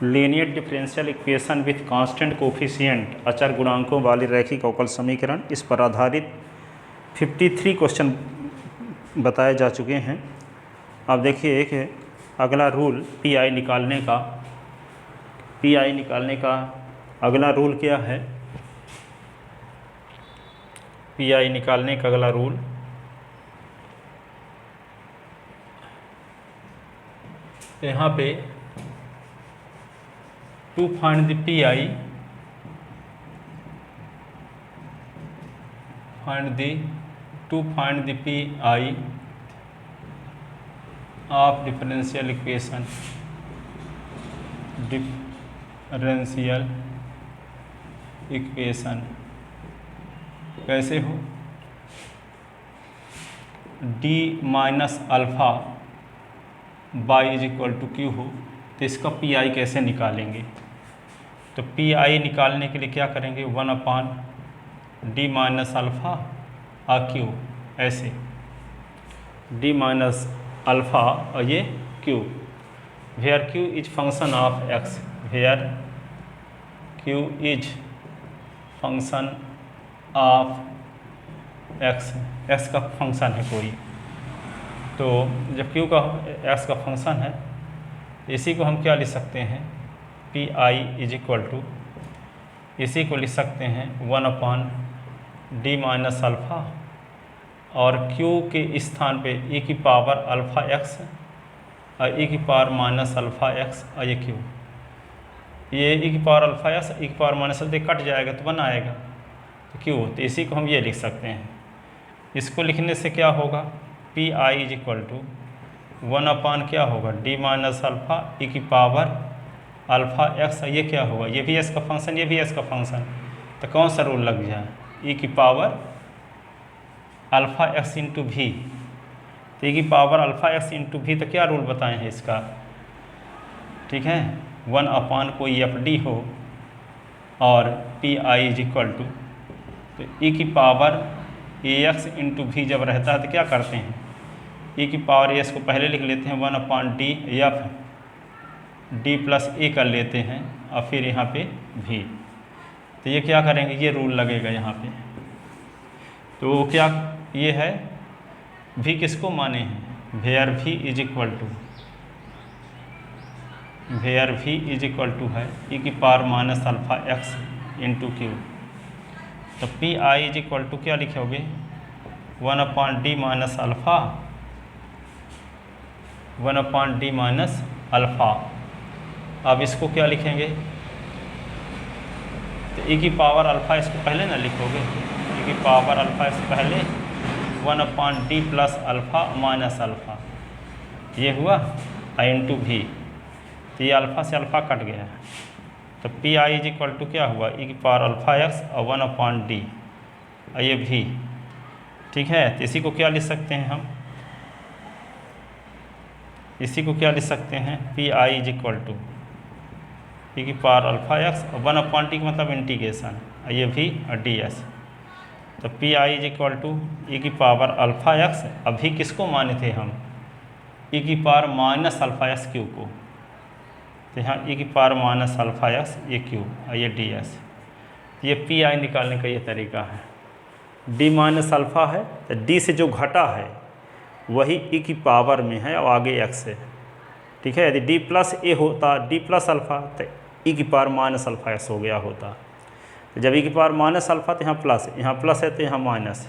Linear differential equation with constant coefficient अचर गुणांकों वाली रैखिक अवकल समीकरण, इस पर आधारित 53 क्वेश्चन बताए जा चुके हैं। अब देखिए एक है अगला रूल पी आई निकालने का अगला रूल क्या है। पी आई निकालने का अगला रूल यहाँ पे to find the P I of differential equation कैसे हो, D minus alpha by is equal to Q हो, तो इसका पी आई कैसे निकालेंगे। तो पी आई निकालने के लिए क्या करेंगे, 1/d माइनस अल्फ़ा आ क्यू, ऐसे d माइनस अल्फ़ा और ये q, where q is function of x, where q is function of x का फंक्शन है कोई, तो जब q का x का फंक्शन है इसी को हम क्या लिख सकते हैं, P I is equal to, इसी को लिख सकते हैं 1/d माइनस अल्फ़ा और q के स्थान पे e की पावर अल्फ़ा x और e की पावर माइनस अल्फ़ा x और ये q, ये e की पावर अल्फ़ा x e की पावर माइनस अल्फ़ा कट जाएगा तो 1 आएगा, तो q, तो इसी को हम ये लिख सकते हैं। इसको लिखने से क्या होगा, P I is equal to 1 क्या होगा, d माइनस अल्फ़ा e की पावर अल्फ़ा x, ये क्या होगा, ये भी s का फंक्शन, ये भी s का फंक्शन, तो कौन सा रूल लग जाए, e की पावर अल्फ़ा x इंटू भी, तो e की पावर अल्फ़ा x इंटू भी, तो क्या रूल बताए हैं इसका, ठीक है, 1 कोई एफ डी हो और P I is equal to, तो e की पावर ए एक्स इंटू भी जब रहता है तो क्या करते हैं, e की पावर एस को पहले लिख लेते हैं 1/d एफ डी प्लस ए कर लेते हैं और फिर यहाँ पे भी, तो ये क्या करेंगे, ये रूल लगेगा यहाँ पे, तो क्या ये है भी किसको माने हैं, where B is equal to है e की power minus alpha x into Q, तो P I is equal to क्या लिखोगे, 1/d minus alpha 1/d minus alpha, अब इसको क्या लिखेंगे, तो e की पावर अल्फ़ा इसको पहले ना लिखोगे, e की पावर अल्फ़ा इससे पहले 1/d plus alpha minus alpha, ये हुआ इंटू भी, तो ये अल्फ़ा से अल्फ़ा कट गया, तो P I is equal to क्या हुआ, e की पावर अल्फ़ा एक्स और 1/d और ये भी, ठीक है, तो इसी को क्या लिख सकते हैं हम, इसी को क्या लिख सकते हैं, P I is equal to e की पावर अल्फ़ा एक्स और 1/d का मतलब इंटीग्रेशन और ये भी और डी एस, तो P I is equal to e की पावर अल्फ़ा एक्स, अभी किसको माने थे हम, e की power minus alpha x Q को, तो यहाँ e की पावर माइनस अल्फ़ा एक्स ये क्यू और ये डी एस, ये पी आई निकालने का ये तरीका है। d माइनस अल्फ़ा है तो d से जो घटा है वही e की पावर में है और आगे x है, ठीक है, यदि d प्लस ए होता, d प्लस अल्फ़ा, तो e की पावर माइनस अल्फ़ा x हो गया होता, तो जब e की पावर माइनस अल्फ़ा तो यहाँ प्लस है तो यहाँ माइनस,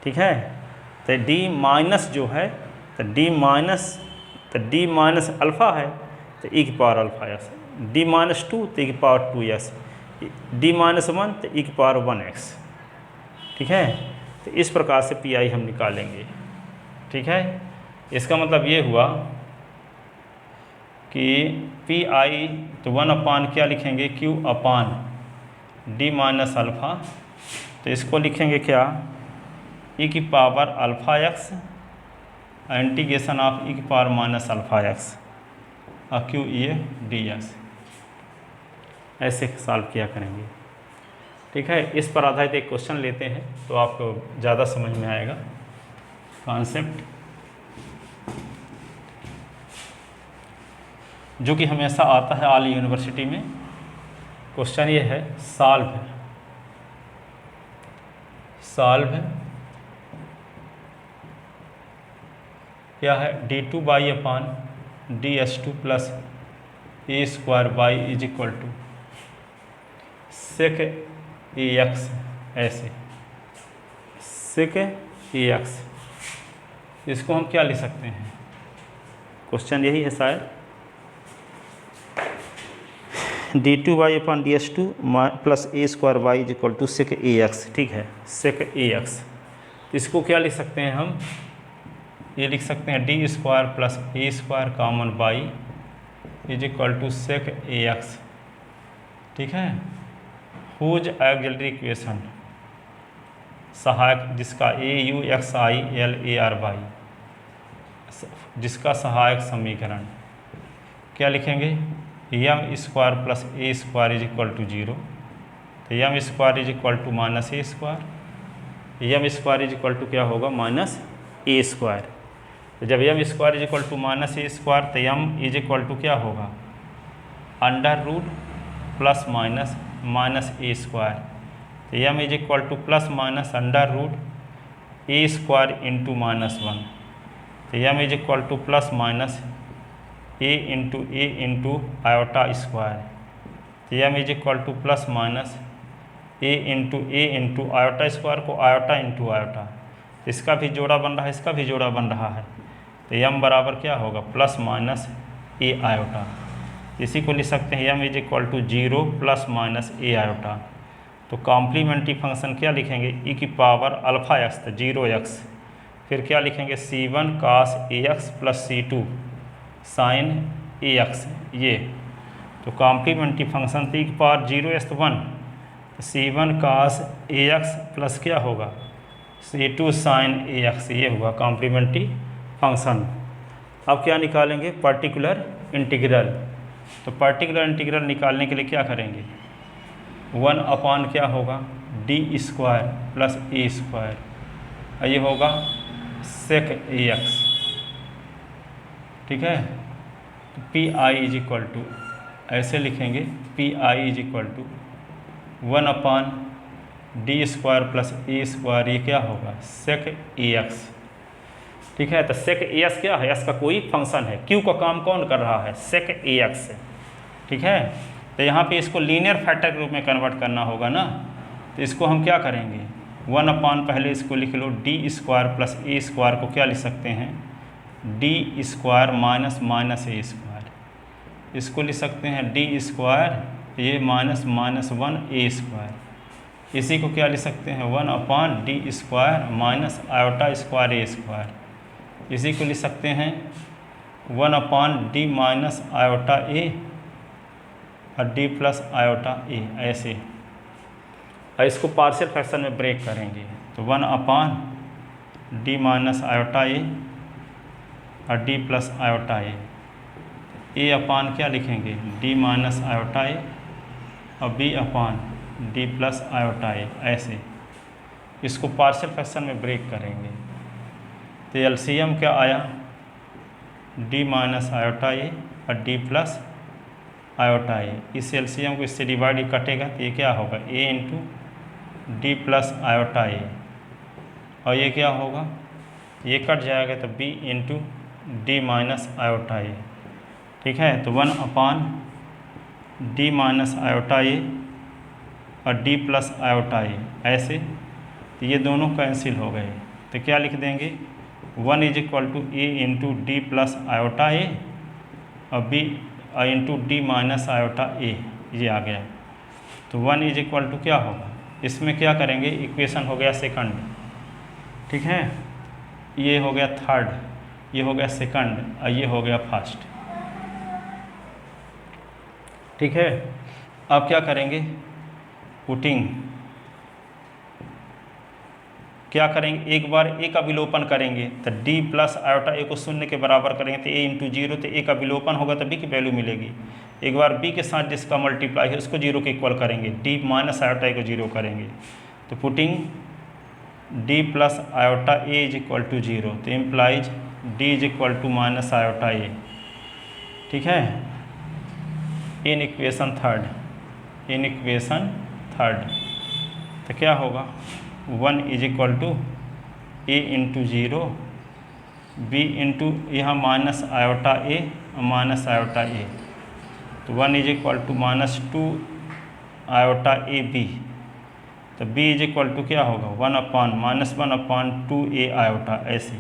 ठीक है, तो d माइनस जो है तो d माइनस अल्फ़ा है तो e की power alpha x, d minus 2 तो e की पावर 2x, d माइनस 1 तो e की पावर 1x, ठीक है, तो इस प्रकार से पी आई हम निकालेंगे, ठीक है। इसका मतलब ये हुआ कि पी आई तो 1 क्या लिखेंगे, q अपान d माइनस अल्फ़ा, तो इसको लिखेंगे क्या, e की power alpha x integration of e की पावर माइनस अल्फ़ा एक्स और q ये डी एस, ऐसे सॉल्व किया करेंगे, ठीक है। इस पर आधारित एक क्वेश्चन लेते हैं तो आपको ज़्यादा समझ में आएगा कॉन्सेप्ट। जो कि हमेशा आता है ऑल यूनिवर्सिटी में। क्वेश्चन ये है, सॉल्व क्या है, d2//ds2 plus a² y is equal to sec ax, ऐसे sec ax। इसको हम क्या लिख सकते हैं, क्वेश्चन यही है शायद, d2//ds2 plus a² y is equal to sec ax। ठीक है, sec ax। इसको क्या लिख सकते हैं हम, ये लिख सकते हैं d² plus a² common y is equal to sec ax। ठीक है, हुज ऑक्सिलरी इक्वेशन, सहायक जिसका AUXILARY, जिसका सहायक समीकरण क्या लिखेंगे, m² plus a² is equal to 0, तो m² is equal to minus a², m² is equal to क्या होगा, माइनस a²। तो जब m² is equal to minus a², तो m इज इक्वल टू क्या होगा, under root plus minus a²। तो m is equal to plus minus under root a² into -1। तो m is equal to plus minus a into iota square. तो m is equal to plus minus a into iota square को iota into iota, इसका भी जोड़ा बन रहा है, इसका भी जोड़ा बन रहा है। तो m बराबर क्या होगा, प्लस माइनस a आयोटा। इसी को लिख सकते हैं m is equal to 0 plus minus a iota. तो कॉम्प्लीमेंट्री फंक्शन क्या लिखेंगे, e की पावर अल्फा x, तो 0x, फिर क्या लिखेंगे c1 cos ax plus c2 sin ax, ये तो कॉम्प्लीमेंट्री फंक्शन तो e की पावर 0x तो 1, c1 cos ax प्लस क्या होगा c2 sin ax, ये हुआ कॉम्प्लीमेंट्री फंक्शन। अब क्या निकालेंगे, पर्टिकुलर इंटीग्रल। तो पर्टिकुलर इंटीग्रल निकालने के लिए क्या करेंगे, 1 अपॉन क्या होगा d² प्लस a², ये होगा sec ax। ठीक है, तो pi इज इक्वल टू, ऐसे लिखेंगे pi is equal to 1 upon d² plus a², ये क्या होगा sec ax। ठीक है, तो sec ax क्या है, s का कोई फंक्शन है, q का काम कौन कर रहा है, sec ax। ठीक है, तो यहाँ पे इसको लीनियर फैक्टर के रूप में कन्वर्ट करना होगा ना, तो इसको हम क्या करेंगे, 1 अपॉन, पहले इसको लिख लो d² प्लस a² को क्या लिख सकते हैं, d² माइनस a², इसको लिख सकते हैं d², ये माइनस 1a², इसी को क्या लिख सकते हैं 1 upon d² minus iota square a², इसी को लिख सकते हैं 1 upon d minus iota a और d प्लस आयोटा a, ऐसे। और इसको पार्शियल फ्रैक्शन में ब्रेक करेंगे, तो 1 upon d minus iota a और d plus iota a, a upon क्या लिखेंगे d माइनस आयोटा a और b upon d plus iota a, ऐसे। इसको पार्शियल फ्रैक्शन में ब्रेक करेंगे, तो एलसीएम क्या आया, d माइनस आयोटा a और d प्लस आयोटा a, इस एलसीएम को इससे डिवाइड कटेगा, तो ये क्या होगा a into D plus iota a, और ये क्या होगा, ये कट जाएगा तो b into D minus iota a। ठीक है, तो 1 upon D minus iota a और d प्लस आयोटा a, ऐसे। तो ये दोनों कैंसिल हो गए, तो क्या लिख देंगे 1 is equal to a into D plus iota a और b into D minus iota a, ये आ गया। तो 1 इज इक्वल टू क्या होगा, इसमें क्या करेंगे, इक्वेशन हो गया सेकंड। ठीक है, ये हो गया थर्ड, ये हो गया सेकंड और ये हो गया फर्स्ट। ठीक है, अब क्या करेंगे, पुटिंग क्या करेंगे, एक बार a का विलोपन करेंगे, तो d प्लस आयोटा a को शून्य के बराबर करेंगे, तो a इंटू 0, तो a का विलोपन होगा तो b की वैल्यू मिलेगी। एक बार b के साथ जिसका मल्टीप्लाई है उसको 0 के इक्वल करेंगे, d माइनस आयोटा a को 0 करेंगे, तो putting d plus iota a is equal to 0, तो implies d is equal to minus iota a। ठीक है, इन इक्वेशन थर्ड तो क्या होगा 1 is equal to a into 0 b into यहाँ माइनस आयोटा ए तो 1 is equal to -2 iota a b तो b is equal to क्या होगा 1/-1/2 ए आयोटा ऐसे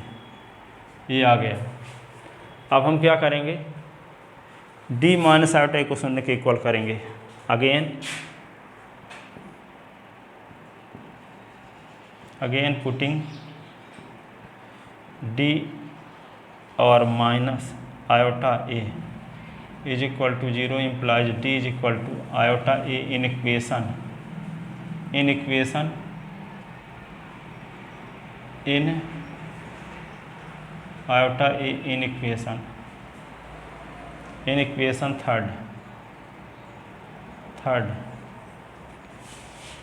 ये आ गया। अब हम क्या करेंगे d माइनस आयोटा को 0 के इक्वल करेंगे। अगेन पुटिंग d और minus iota a is equal to 0 implies d is equal to iota a in equation iota a in equation third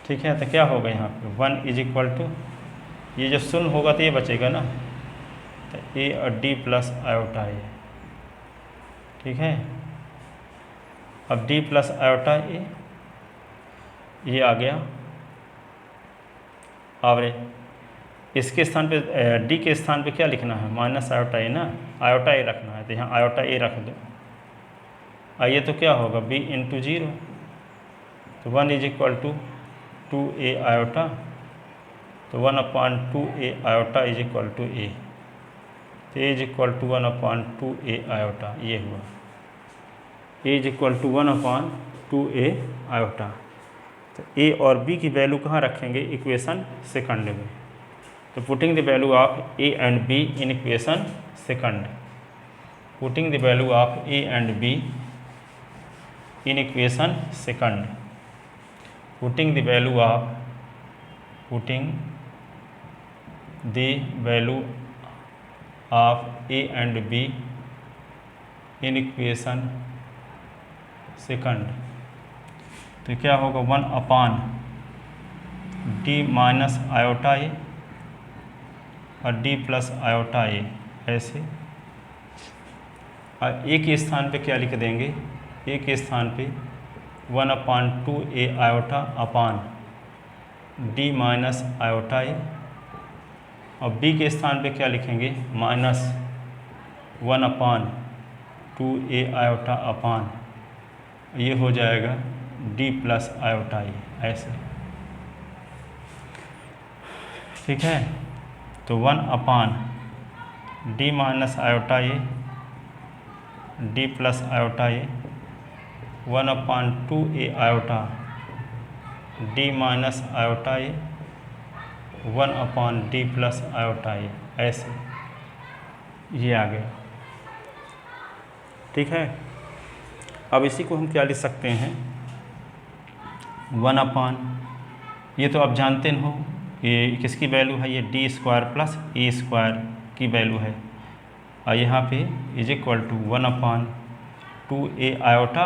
ठीक है। तो क्या होगा यहाँ पे 1 इज इक्वल टू ये जब शून्य होगा तो ये बचेगा ना तो ए और डी प्लस आयोटा ए ठीक है। अब डी प्लस आयोटा ए ये आ गया। अब इसके स्थान पे डी के स्थान पे क्या लिखना है माइनस आयोटा ए ना आयोटा ए रखना है तो यहाँ आयोटा ए रख दो। आइए तो क्या होगा b इंटू 0 तो 1 is equal to 2a iota तो 1/2a iota is equal to a तो a is equal to 1/2a iota ये हुआ a is equal to 1/2a iota. तो a और b की वैल्यू कहाँ रखेंगे इक्वेशन सेकंड में। तो putting the value of a and b in equation second putting the value of a and b in equation second putting the value of a and b in equation second तो क्या होगा 1/d minus iota a और d plus iota a ऐसे। और ए के स्थान पे क्या लिख देंगे ए के स्थान पे 1/2a iota upon d minus iota a और b के स्थान पे क्या लिखेंगे -1/2a आयोटा अपान ये हो जाएगा d प्लस आयोटा ए ऐसे ठीक है। तो 1/d minus iota a d plus iota a 1/2a iota d minus iota a 1/d plus iota a ऐसे ये आ गया ठीक है। अब इसी को हम क्या लिख सकते हैं 1/, ये तो आप जानते हो ये किसकी वैल्यू है ये d² प्लस a² की वैल्यू है और यहाँ पे is equal to 1/2a iota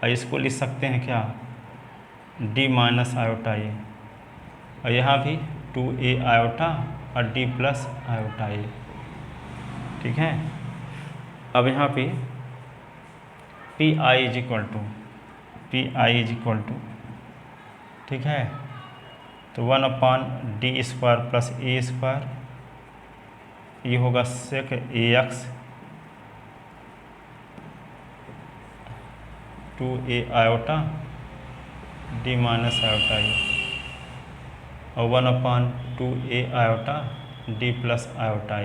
और इसको लिख सकते हैं क्या d माइनस आयोटा ए और यहाँ भी 2a आयोटा और d प्लस आयोटा ए ठीक है। अब यहाँ पे pi इज इक्वल टू ठीक है। तो 1/d² प्लस a² ये होगा sec ax 2a iota d minus iota a और 1/2a iota d plus iota a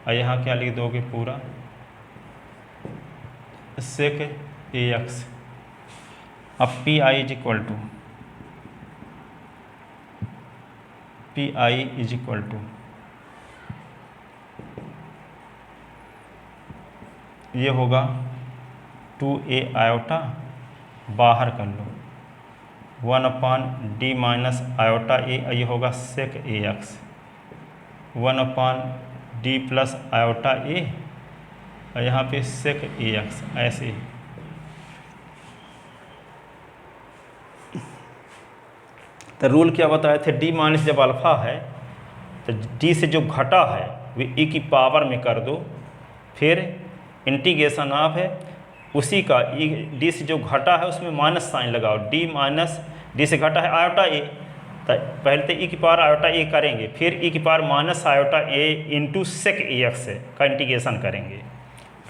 और यहाँ क्या लिख दोगे पूरा sec ax। अब pi इज इक्वल टू ये होगा 2a आयोटा बाहर कर लो 1/d माइनस आयोटा ए ये होगा sec ax 1/d plus iota a और यहाँ पे sec ax ऐसे। तो रूल क्या बताए थे d माइनस जब अल्फ़ा है तो d से जो घटा है वो e की पावर में कर दो फिर इंटीग्रेशन ऑफ है उसी का डी से जो घटा है उसमें माइनस साइन लगाओ, डी माइनस डी से घटा है आयोटा ए, तो पहले तो ई की पावर आयोटा ए करेंगे, फिर ई की power minus iota a into sec a x का इंटीग्रेशन करेंगे।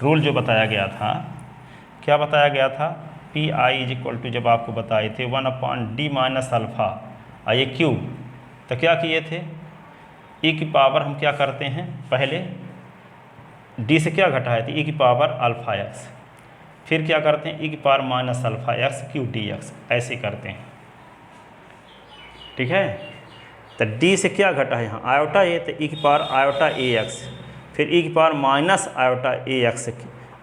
रूल जो बताया गया था, क्या बताया गया था, P I is equal to, जब आपको बताए थे 1/d minus alpha I Q, तो क्या किए थे, ई की पावर हम क्या करते हैं, पहले डी से क्या घटाए थे, ई की पावर अल्फ़ा एक्स, फिर क्या करते हैं ई की power minus alpha x Q D x, ऐसे करते हैं। ठीक है, तो डी से क्या घटा है यहाँ आयोटा ए, तो ई की पावर आयोटा ए एक्स, फिर ई की power minus iota a x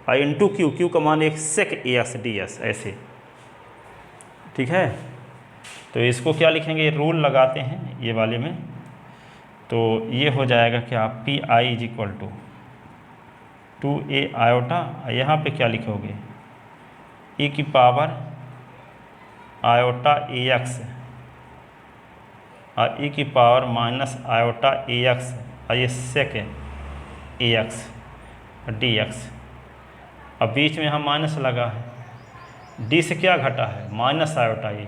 और इंटू क्यू, क्यू का मान एक सेक ए एक्स डी एस, ऐसे। ठीक है, तो इसको क्या लिखेंगे, रूल लगाते हैं ये वाले में, तो ये हो जाएगा क्या, P I is equal to 2a iota, यहाँ पे क्या लिखोगे, ई की पावर आयोटा ए एक्स और ई की power minus iota a x और ये सेक ए एक्स डी एक्स, अब बीच में यहाँ माइनस लगा है, डी से क्या घटा है माइनस आयोटा ए,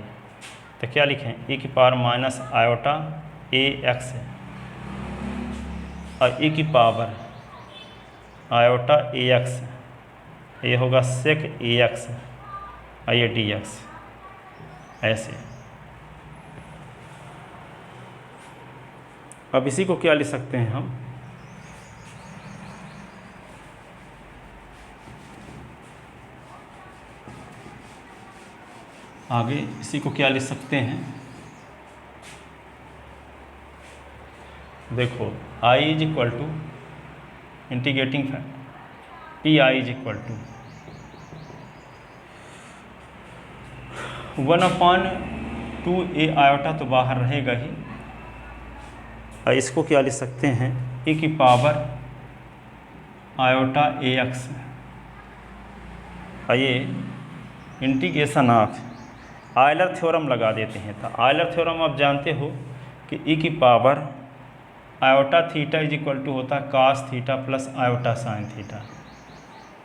तो क्या लिखें, ई की power minus iota a x और ई की पावर आयोटा ए एक्स, ये होगा सेक ए एक्स और ये डी एक्स, ऐसे। अब इसी को क्या लिख सकते हैं हम, आगे इसी को क्या लिख सकते हैं, देखो I is equal to integrating factor P I is equal to 1/2a iota, तो बाहर रहेगा ही, और इसको क्या लिख सकते हैं, ए की पावर आयोटा ए एक्स, ये इंटीग्रेशन ऑफ आयलर थ्योरम लगा देते हैं। तो आयलर थ्योरम आप जानते हो कि ई की power iota theta is equal to होता है cos theta plus iota sine theta,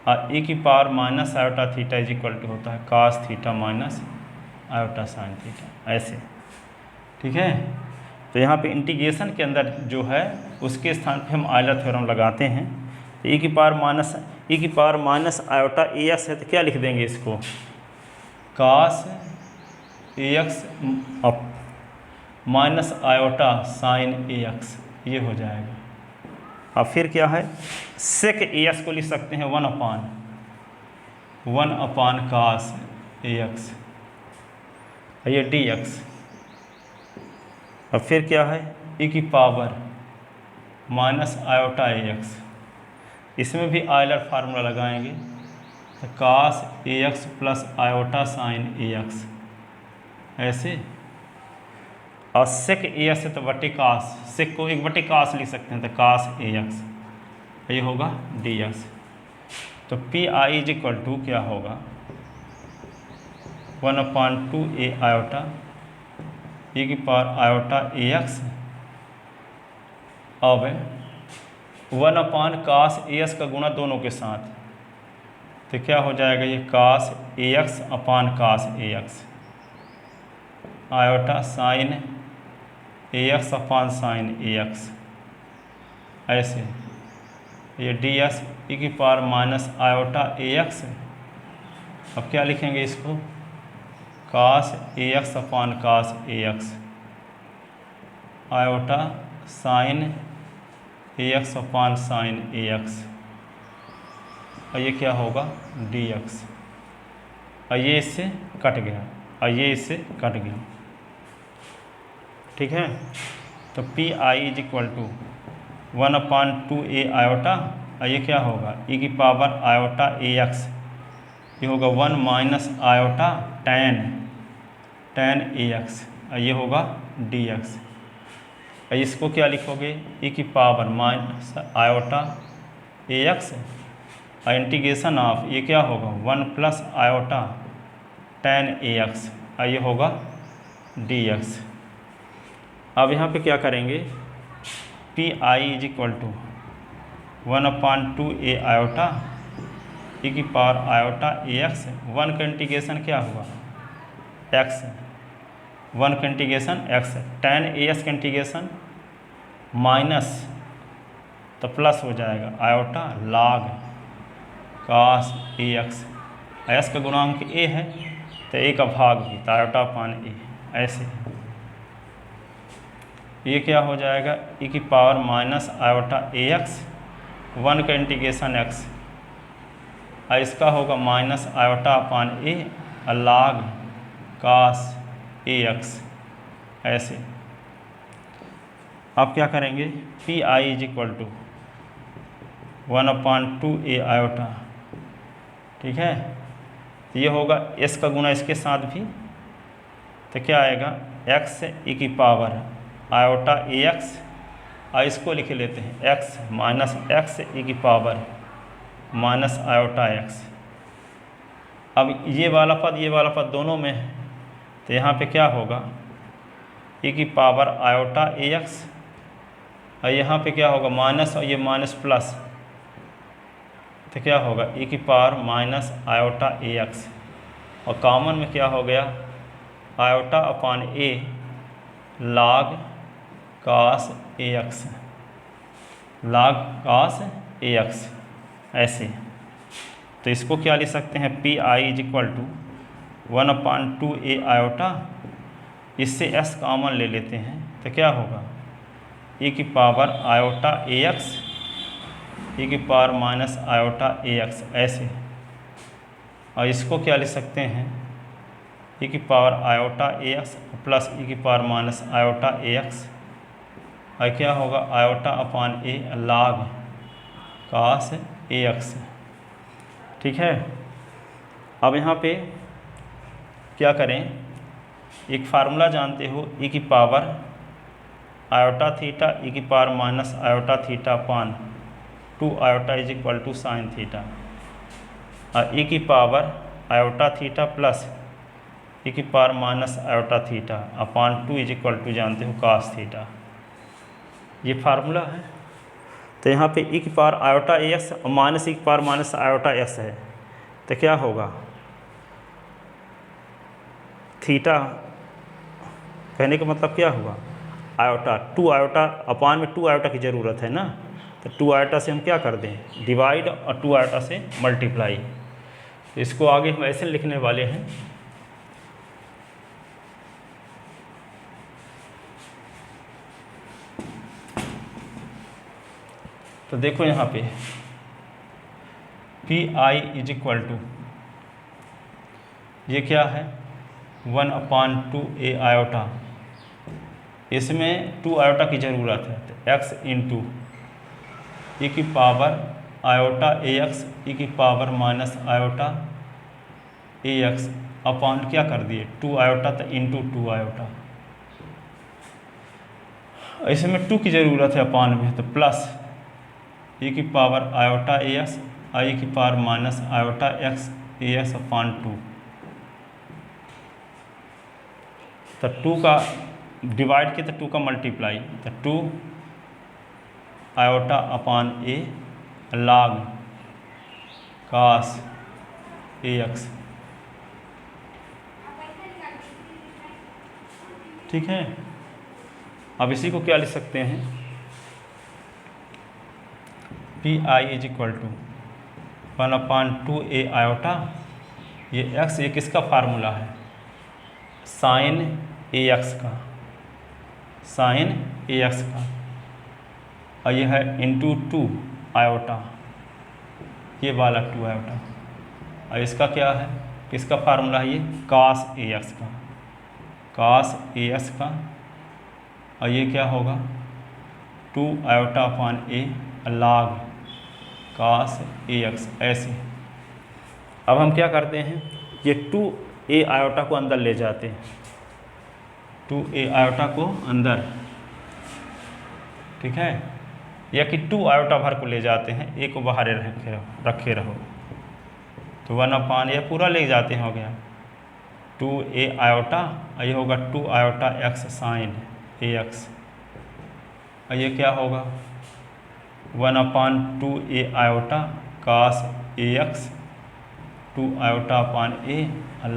और ई की power minus iota theta is equal to होता है cos theta minus iota sine theta, ऐसे। ठीक है, तो यहाँ पे इंटीग्रेशन के अंदर जो है उसके स्थान पे हम आयलर थ्योरम लगाते हैं। तो ई की power minus iota a x है, तो क्या लिख देंगे इसको, कास a x minus iota sign a x, ये हो जाएगा। अब फिर क्या है, सेक ए एक्स को लिख सकते हैं 1/1 कास ए एक्स, ये डी एक्स। अब फिर क्या है, ई की power minus iota a x, इसमें भी आयलर फार्मूला लगाएंगे, तो कास a x plus iota sign a x, ऐसे। और सेक ए एक्स है तो बटे कास, सेक को एक बटे कास लिख सकते हैं, तो कास ए एक्स, ये होगा डी एक्स। तो P I is equal to क्या होगा, 1/2a आयोटा ई की पावर आयोटा ए एक्स, अब 1 कास ए एक्स का गुणा दोनों के साथ, तो क्या हो जाएगा, ये कास a x upon cos a x, iota sine a x upon sign a x, ऐसे। ये डी एक्स ई की power minus iota a x, अब क्या लिखेंगे इसको, कास a x upon cos a x, iota sine a x upon sign a x, और ये क्या होगा डी एक्स, और ये इससे कट गया और ये इससे कट गया। ठीक है, तो P I is equal to 1/2a iota, और ये क्या होगा, ई की पावर आयोटा ए एक्स, ये होगा 1 माइनस आयोटा टेन ए एक्स, और ये होगा डी एक्स। इसको क्या लिखोगे, ई की power minus iota a x और इंटीग्रेशन ऑफ, ये क्या होगा 1 प्लस आयोटा टेन ए एक्स, और ये होगा डी एक्स। अब यहाँ पे क्या करेंगे, P I is equal to 1/2a iota e की पावर आयोटा ए एक्स, 1 का इंटीग्रेशन क्या हुआ एक्स, 1 का इंटीग्रेशन एक्स, tan ए एक्स का इंटीग्रेशन माइनस तो प्लस हो जाएगा iota log cos a x, S का गुणांक ए है तो ए का भाग भी तो आयोटा अपान ए, ऐसे ये क्या हो जाएगा ई की power minus iota a x, 1 का इंटीग्रेशन एक्स, और इसका होगा minus iota upon a log cos a x, ऐसे। आप क्या करेंगे P I is equal to 1/2 a iota, ठीक है। तो ये होगा एस का गुना इसके साथ भी, तो क्या आएगा एक्स ई की पावर आयोटा ए एक्स, और इसको लिख लेते हैं एक्स माइनस एक्स ई की पावर माइनस आयोटा एक्स। अब ये वाला पद दोनों में है, तो यहाँ पे क्या होगा ई की पावर आयोटा ए एक्स, और यहाँ पे क्या होगा माइनस और ये माइनस प्लस, तो क्या होगा ई की power minus iota a x, और कॉमन में क्या हो गया iota upon a log cos a x, log cos a x, ऐसे। तो इसको क्या लिख सकते हैं P I is equal to 1/2 a iota, इससे एस कॉमन ले लेते हैं तो क्या होगा ई की power iota a x, e की power minus iota a x, ऐसे। और इसको क्या लिख सकते हैं ई की power iota a x plus e की power minus iota a x, और क्या होगा iota upon a log cos a x, ठीक है। अब यहाँ पे क्या करें, एक फार्मूला जानते हो ई की पावर आयोटा थीटा ई की power minus iota theta upon 2 iota is equal to sine theta, और ई की power iota theta plus e की power minus iota theta upon 2 is equal to जानते हो कास थीटा, ये formula है। तो यहाँ पे ई की पावर आयोटा ए एक्स और माइनस ई की पावर माइनस आयोटा एक्स है, तो क्या होगा थीटा, कहने का मतलब क्या हुआ आयोटा 2 आयोटा अपान में 2 आयोटा की ज़रूरत है ना, तो 2 आयोटा से हम क्या कर दें डिवाइड और 2 आयोटा से मल्टीप्लाई। तो इसको आगे हम ऐसे लिखने वाले हैं तो देखो यहाँ पे P I is equal to ये क्या है 1/2 ए आयोटा, इसमें 2 आयोटा की ज़रूरत है तो एक्स इंटू ई की power iota a x e की power minus iota a x अपान क्या कर दिए 2 आयोटा तो इंटू 2 आयोटा, इसमें 2 की ज़रूरत है अपान में तो प्लस ई की पावर आयोटा ए एक्स आई की पावर माइनस आयोटा एक्स ए एक्स अपान 2, तो 2 का डिवाइड किया तो 2 का मल्टीप्लाई, तो 2 iota upon a log cos a x, ठीक है। अब इसी को क्या लिख सकते हैं P I is equal to 1/2 a iota, ये एक्स ये किसका फार्मूला है साइन ए एक्स का, साइन ए एक्स का, और यह है इंटू 2 आयोटा, ये वाला 2 आयोटा, और इसका क्या है किसका फार्मूला है ये cos ए एक्स का, cos ए एक्स का, और ये क्या होगा 2 iota upon a log cos a x, ऐसे। अब हम क्या करते हैं ये 2 ए आयोटा को अंदर ले जाते हैं, 2 ए आयोटा को अंदर, ठीक है, या कि 2 आयोटा भर को ले जाते हैं, ए को बाहर रखे रहो तो 1/, यह पूरा ले जाते हैं, हो गया 2 ए आयोटा, और ये होगा 2 iota x sign a x, और ये क्या होगा 1/2 a iota cos a x 2 iota upon a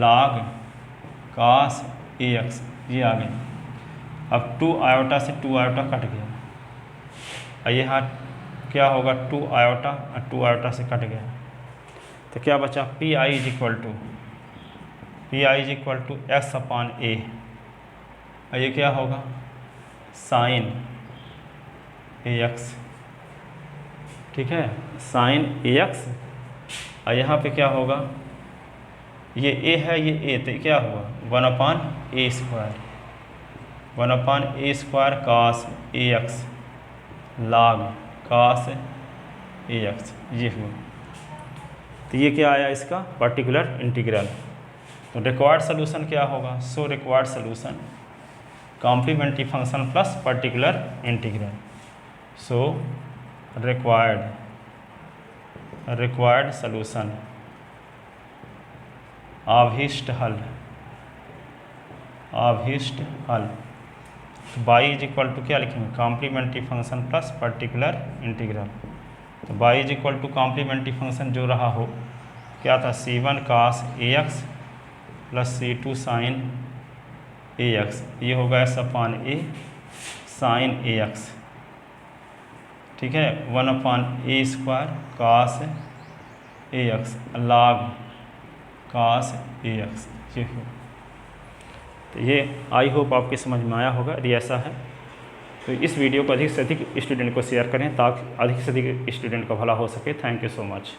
log cos ax, ये आ गई। अब 2 आयोटा से 2 आयोटा कट गया, और ये यहाँ क्या होगा 2 आयोटा और 2 आयोटा से कट गया, तो क्या बचा P I is equal to x upon a, और ये क्या होगा साइन ए एक्स, ठीक है, साइन ए एक्स, और यहाँ पे क्या होगा ये ए है ये ए, तो क्या हुआ 1 upon a square cos a x log cos a x, ये हुआ। तो ये क्या आया इसका पर्टिकुलर इंटीग्रल। तो रिक्वायर्ड सोल्यूशन क्या होगा, so required solution complementary function plus particular integral, so required solution अभीष्ट हल बाई इज इक्वल टू क्या लिखेंगे complementary function plus particular integral. तो y is equal to complementary function जो रहा हो क्या था c1 cos ax plus c2 sin ax, ये होगा s अपान ए साइन ax, ठीक है, 1 upon a square cos ax log cos ax, ये हो। तो ये आई होप आपके समझ में आया होगा। यदि ऐसा है तो इस वीडियो को अधिक से अधिक स्टूडेंट को शेयर करें ताकि अधिक से अधिक स्टूडेंट का भला हो सके। Thank you so much.